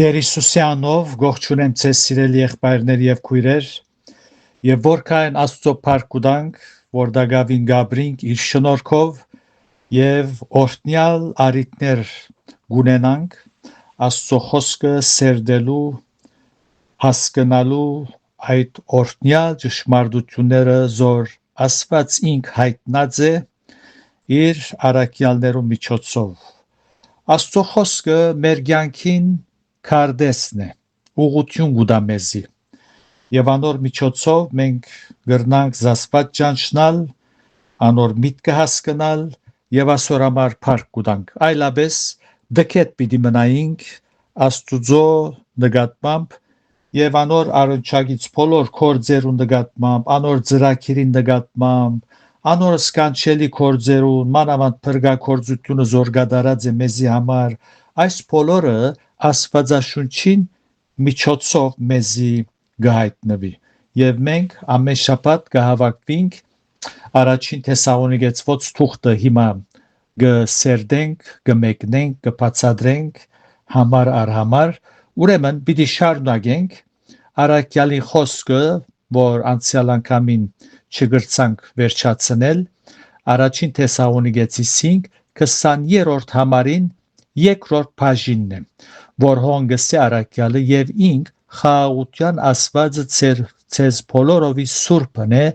Տեր Հիսուսյանով գողջունեմ ձեզ սիրելի եղբայրներ եւ քույրեր եւ որքան Աստծո փառք ուտանք որ դակավին գաբրինք իր շնորհքով եւ օրհնյալ արիտներ գունենանք Աստծո խոսքը սերդելու հասկանալու այդ օրհնյալ ճշմարտությունները զոր Աստված ինք հայտնած է իր արաքյալներու միջոցով Աստծո խոսքը մեր կյանքին քարտեսն է ուղղություն գուտա մեզի եւ անոր միջոցով մենք գրնանք զասված ճանչնալ անոր միտքը հասկանալ եւ ասորամար փառք գուտանք այլապես դքետ պիտի մնայինք Աստուծո նկատմամբ եւ անոր արնչագից բոլոր կորձերուն նկատմամբ անոր ծրագիրի նկատմամբ անոր սկանչելի կորձերուն մանավանդ փրկակորձությունը զոր գդարած է մեզի համար այս բոլորը Աստվածաշունչին միջոցով մեզի գահիտնվի եւ մենք ամեն շաբաթ կհավաքվենք առաջին Թեսաղոնիկեցված թուղթը հիմա գսերդենք կմեկնենք կբացատրենք համար առ համար ուրեմն պիտի շարունակենք արաքյալի խոսքը որ անցյալ անգամին չգրցանք վերջացնել առաջին Թեսաղոնիկեցի 5:20-րդ համարին երկրորդ բաժինն է որ հոնգսի արաքյալը եւ ինք խաղաղության ասվածը ցեզ բոլորովի սուրբն է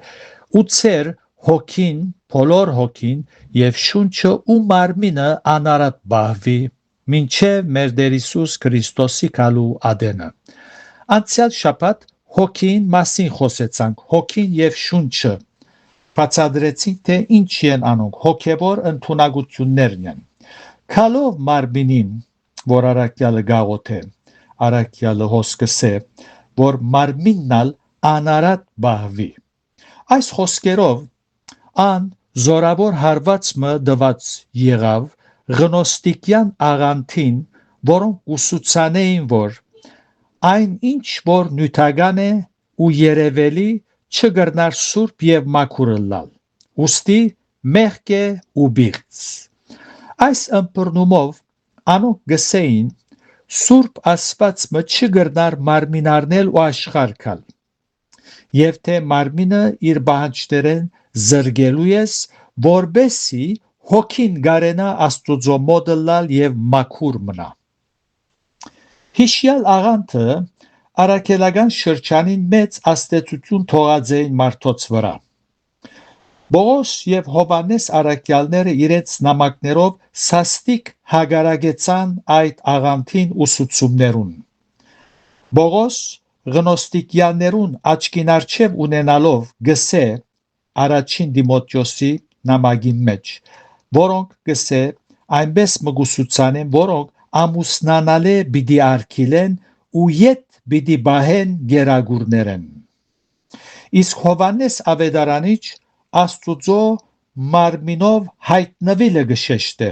ու ցեր հոգին բոլոր հոգին եւ շունչը ու մարմինը անարատ բահվի մինչեւ մեր Տեր Հիսուս Քրիստոսի գալու ադենը անցյալ շաբաթ հոգին մասին խոսեցանք հոգին եւ շունչը բացատրեցինք թե ինչ են անոնք հոգեվոր ընդունակություններն են քալով մարմինին որ արաքյալը գաղոթե արաքյալը հոսքսե որ մարմիննալ անարատ բահվի այս խոսքերով ան զորավոր հարվածը դված եղավ գնոստիկյան աղանթին որոնք ուսուցանեին որ այն ինչ որ նյութական է ու երևելի չգրնար սուրբ եւ մաքուր լալ ուստի մեղք է ու բիղծ այս ըմբռնումով անոնք գսեին Սուրբ Աստվածը չգրնար մարմին առնել ու աշխարհքալ եւ թե մարմինը իր բանջերեն զրգելու ես որբեսի հոգին գարենա Աստուծո մոտ լալ եւ մաքուր մնա Հիշյալ աղանթը արաքելական շրջանին մեծ աստեցություն թողած էին մարդոց վրա Բողոս եւ Հովանես արաքյալները իրենց նամակներով սաստիկ հագարագեցան այդ աղանթին ուսուցումներուն Բողոս գնոստիկյաններուն աչքին առջև ունենալով գսե առաջին Դիմոթեոսի նամակի մեջ որոնք գսե այնպես մգուսուցանեն որոնք ամուսնանալե պիտի արգիլեն ու յետ պիտի բահեն գերագուրներեն իսկ Հովանես ավետարանիչ Աստուծո մարմինով հայտնվելը գշեշտե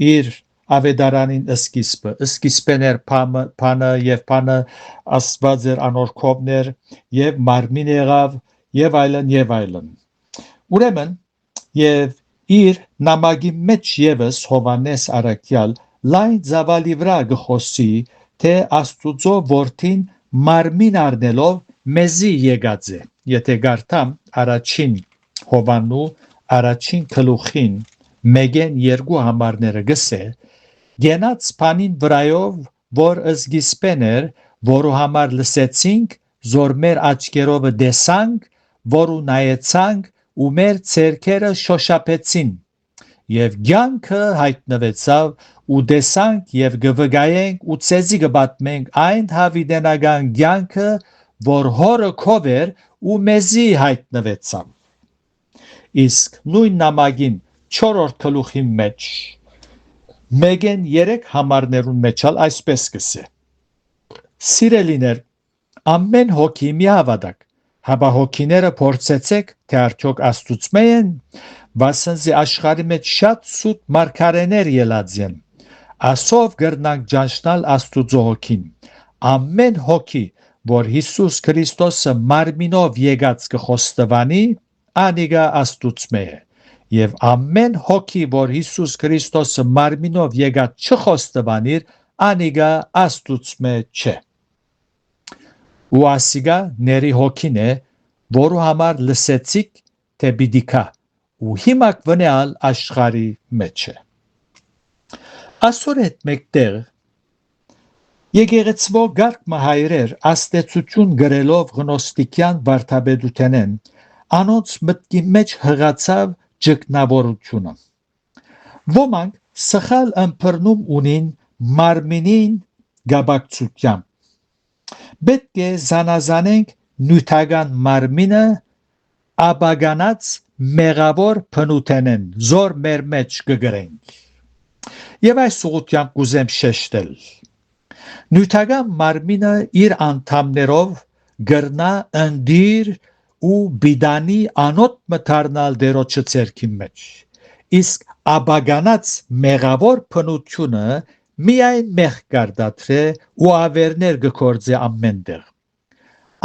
իր ավետարանին սկիզբներ փանը եւ փանը աստված էր անորքովներ եւ մարմին եղավ եւ այլն ուրեմն եւ իր նամակի մեջ եւս Հովանես արաքյալ լայն ծավալի վրա գխոսի թե Աստուծո որդին մարմին առնելով մեզի եկած է եթե գարտամ առաջին Հովանու առաջին գլուխին մեգեն երկու համարները գսե գենաց փանին վրայով որ ըսգիսպեներ որու համար լսեցինք զոր մեր աչքերով դեսանք որու նայեցանք ու մեր ցերքերը շոշափեցին եւ ցանկը հայտնվեցավ ու դեսանք եւ գվգայենք ու ցեզի գբատմենք այն հավիտենական ցանկը որ հորը քովեր ու մեզի հայտնվեցավ Իսկ նույն նամակին 4-րդ գլուխի մեջ մեգեն 3 համարներուն մեջալ այսպես կսե Սիրելիներ ամեն հոգի մի հավատակ հաբա հոգիները փորձեցեք թե արդյոք Աստուծո են վասնզի աշխարհի մեջ շատ սուտ մարգարեներ ելած են ասով գրնանք ճանչնալ Աստուծո հոգին ամեն հոգի որ Հիսուս Քրիստոսը մարմինով եկած կխոստովանի Անիգա Աստուծո է եւ ամեն հոգի որ Հիսուս Քրիստոսը մարմինով եկած չխոստովանիր անիգա աստուծմե չէ։ Ու ասիգա ների հոգին է, որու համար լսեցիք, թե պիտի կա, ու հիմա կվնեալ աշխարհի մեջ է։ Այսօր հետ մեկտեղ եկեղեցվո գարկ մահայրեր աստեցություն գրելով գնոստիկյան վարդապետութենեն անոնց մտքի մեջ հղացավ ճգնավորությունը։ Ոմանք սխալ ըմբռնում ունին մարմինին գաբակցությամբ։ Պետք է զանազանենք նյութական մարմինը աբագանած մեղավոր փնութենեն զոր մեր մեջ կգրենք։ Եվ այս ուղղությամբ կուզեմ շեշտել։ Նյութական մարմինը իր անդամներով գրնա ընդիր ու բիդանի անոտ մթարնալ դերոջը ցերքի մեջ։ Իսկ աբագանած մեղավոր փնությունը միայն մեղ կարտադրե ու ավերներ կգործե ամենտեղ։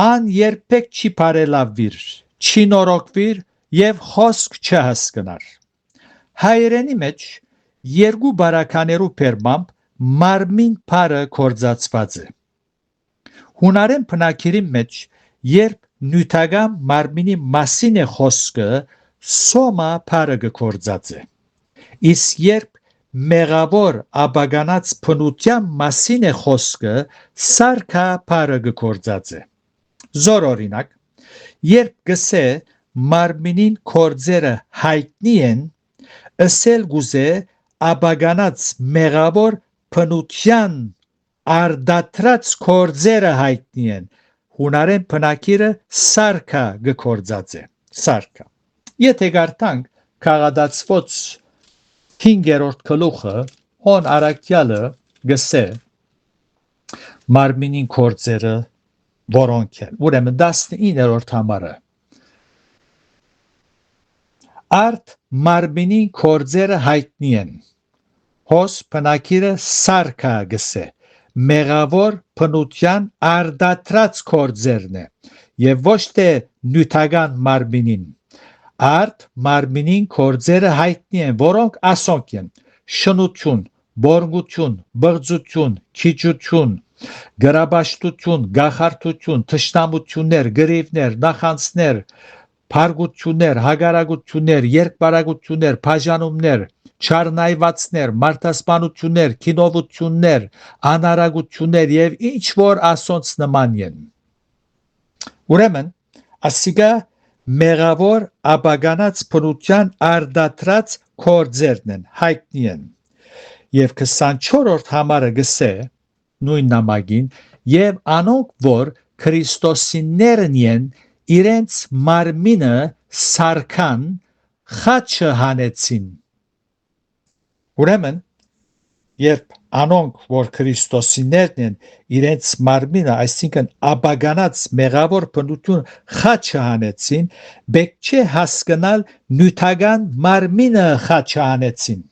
Ան երբեք չի բարելավվիր, չի նորոգվիր եւ խոսք չհասկնար։ Հայերենի մեջ երկու բարականերու բերմամբ մարմին բարը կործածված է։ Հունարեն բնակիրի մեջ երբ նյութական մարմինի մասին է խոսքը, սոմա բարը կործած է։ Իսկ երբ մեղավոր աբագանած փնության մասին է խոսքը, սարքա բարը կործած է։ Զոր օրինակ, երբ գսե մարմինին կործերը հայտնի են, ըսել գուզե աբագանած մեղավոր փնության արդատրած կործերը հայտնի են, հունարեն բնակիրը սարքա կործած է, սարքա։ Եթե գարտանք քաղաքացված 5-րդ գլուխը, հոն արաքյալը գսե մարմինին կործերը որոնք են, ուրեմն 19-րդ համարը արդ մարմինին կործերը հայտնի են, հոս բնակիրը սարքա գսե, մեղավոր փնության արդատրած կործերն է, եւ ոչ թե նյութական մարմինին, արդ մարմինին կործերը հայտնի են, որոնք ասոնք են, շնություն, բորգություն, բղձություն, քիչություն, գրաբաշտություն, գախարդություն, թշնամություններ, գրիվներ, նախանցներ, փարգություններ, հագարագություններ, երկբարագություններ, բաժանումներ, չարնայվածներ, մարդասպանություններ, քինովություններ, անարագություններ եւ ինչ որ ասոնց նման են։ Ուրեմն, ասիգա մեղավոր աբագանած փնության արդատրած կործերն են, հայտնի են։ Եվ 24-րդ համարը գսե նույն նամակին եւ անոնք որ Քրիստոսիներն են իրենց մարմինը սարքան խաչը հանեցին։ Ուրեմն երբ անոնք որ Քրիստոսիներն են իրենց մարմինը, այսինքն աբագանած մեղավոր փնություն խաչը հանեցին, բեք չէ հասկանալ նյութական մարմինը խաչը հանեցին։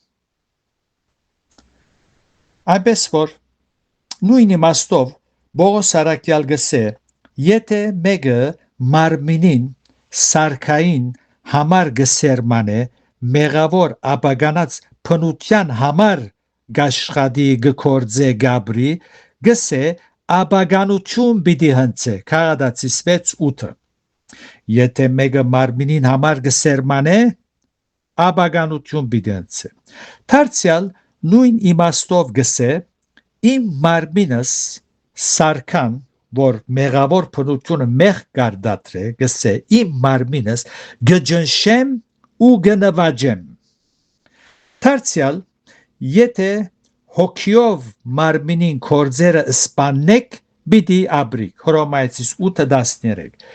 Այնպես որ նույն իմաստով Պողոս արաքյալ գսե, եթե մեկը մարմինին սարքային համար գսերմանե մեղավոր աբագանած փնության համար գաշխադի գկործե գաբրի գսե աբագանություն պիտի հնցե Քաղաքացիս 6:8 եթե մեկը մարմինին համար գսերմանե աբագանություն պիտի հնցե դարձյալ նույն իմաստով գսե իմ մարմինս սարքան որ մեղավոր փնությունը մեղ կարտադրե գսե իմ մարմինս գջնշեմ ու գնվաջեմ դարձյալ եթե հոգիով մարմինին կործերը սպաննեք պիտի ապրիք Հռոմայացիս 8:13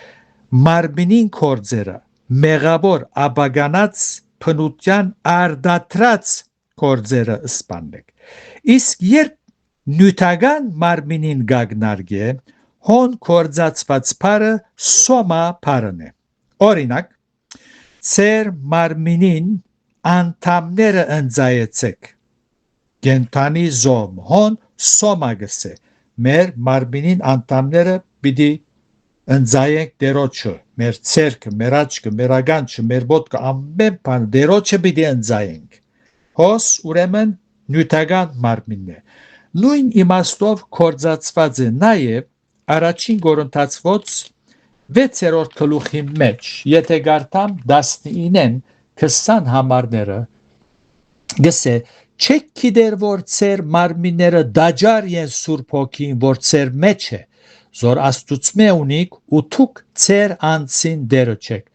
մարմինին կործերը մեղավոր աբագանած փնության արդատրած կործերը սպաննեք իսկ երբ նյութական մարմինին գագնարգե հոն կործածված բարը սոմա բարն է օրինակ ծեր մարմինին անդամները ընձայեցեք գենտանի զոմ հոն սոմա գսե մեր մարմինին անդամները պիտի ընձայենք դերոջը մեր ցերքը մեր աչքը մեր ագանչը մեր ոտքը ամեն բան դերոջը պիտի ընձայենք հոս ուրեմն նյութական մարմինն է նույն իմաստով կործածված է նաև առաջին Կորինթացոց 6-րդ գլուխի մեջ, եթե գարտամ 19-ն 20 համարները, գսե չեք գիտեր որ ծեր մարմինները դաջար են Սուրբ Հոգին, որ ծեր մեջ է, զոր Աստուծմե ունիք ու թուք ծեր անցին դերը չեք,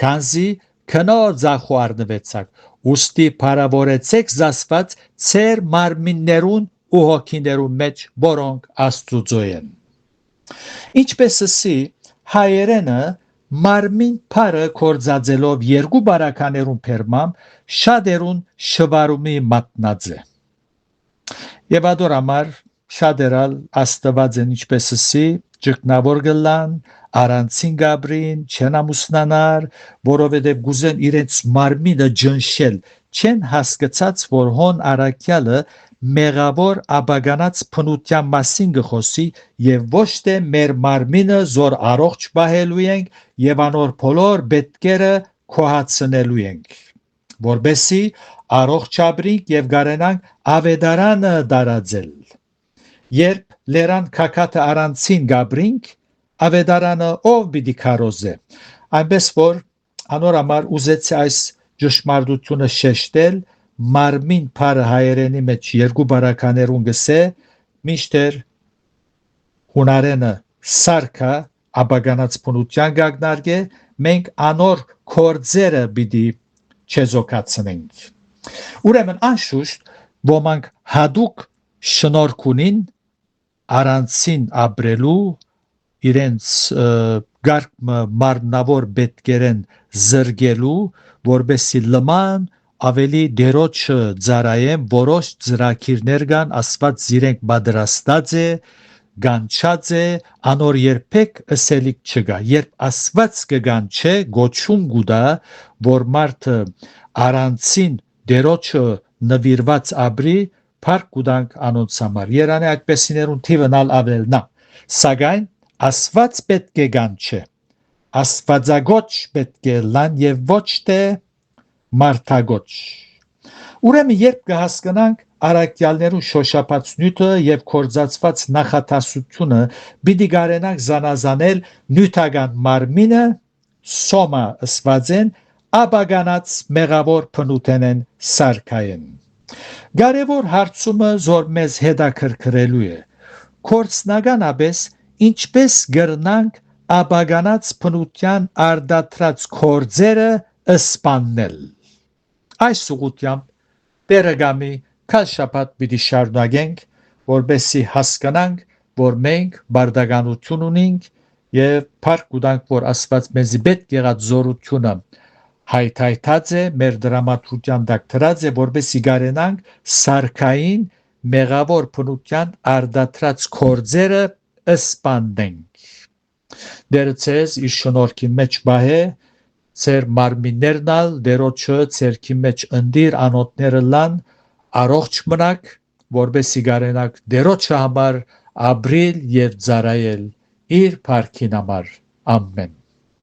քանզի քնոց ախուարնվեցաք, ուստի փարավորեցեք զասված ծեր մարմիններուն ու հոգիներուն մեջ, որոնք Աստուծո են։ Ինչպես ասի հայերենը մարմին փարը կործածելով երկու բարականերուն փերմամ շատերուն շվարումի մատնած է։ Եվ ադոր համար շատերալ աստված են ինչպես ասի ճգնավոր գլան առանցին գաբրին չեն ամուսնանար, որովհետև գուզեն իրենց մարմինը ջնշել, չեն հասկացած, որ հոն առաքյալը մեղավոր աբագանած փնության մասին գխոսի եւ ոչ թե մեր մարմինը զոր առողջ բահելու ենք եւ անոր բոլոր բետկերը քոհացնելու ենք, որբեսի առողջ ապրենք եւ գարենանք ավետարանը դարածել։ Երբ լերան քակաթը առանցին գաբրինք, ավետարանը ով պիտի քարոզե, այնպես որ անոր համար ուզեցի այս ճշմարտությունը շեշտել, մարմին փարը հայերենի մեջ երկու բարականերուն գսե, միշտեր հունարենը սարքա աբագանած փնության գագնարգե, մենք անոր կորձերը պիտի չեզոքացնենք։ Ուրեմն անշուշտ ոմանք հադուկ շնորհք ունին առանցին ապրելու իրենց գարկմը մարմնավոր բետկերեն զրգելու, որբեսի լման ավելի դերոջը ծարայեմ, որոշ ծրագիրներ կան, ասված զիրենք պատրաստած է, գանչած է, անոր երբեք ըսելիք չկա։ Երբ ասված կգանչե, գոչում գուտա, որ մարդը առանցին դերոջը նվիրված ապրի, փառք կուտանք անոնց համար։ Երանի այդպեսիներուն թիվնալ ավելնա, սակայն ասված պետք է գանչե, աստվածագոչ պետք է լան եւ ոչ թե մարդագոչ։ Ուրեմն երբ կհասկանանք առաքյալներու շոշափածնյութը եւ կորզածված նախատասությունը, պիտի գարենանք զանազանել նյութական մարմինը սոմա ըսվածեն աբագանած մեղավոր փնութենեն սարքային։ Կարևոր հարցումը զոր մեզ հետաքրքրելու է, կորցնականապես ինչպես գրնանք աբագանած փնության արդատրած կորձերը սպաննել։ Այս ուղղությամբ Տերգամի քաշապատ պիտի շարունակենք, որբեսի հասկանանք, որ մենք բարդականություն ունենք եւ փառք կուտանք, որ Աստված մեզի պետք եղած զորությունը հայթայթած է, մեր դրամատուրգիան դակ դրած է, որբեսի գարենանք սարքային մեղավոր փնության արդատրած կորձերը սպանենք։ Դերը ցեզ իր շնորհքի մեջ բահե, ծեր մարմիններնալ դերոջը ցերքի մեջ ընդիր անոթները լան, առողջ մնաք, որբեսի գարենաք դերոջը համար ապրիլ եւ ծարայել իր փառքին համար։ Ամեն։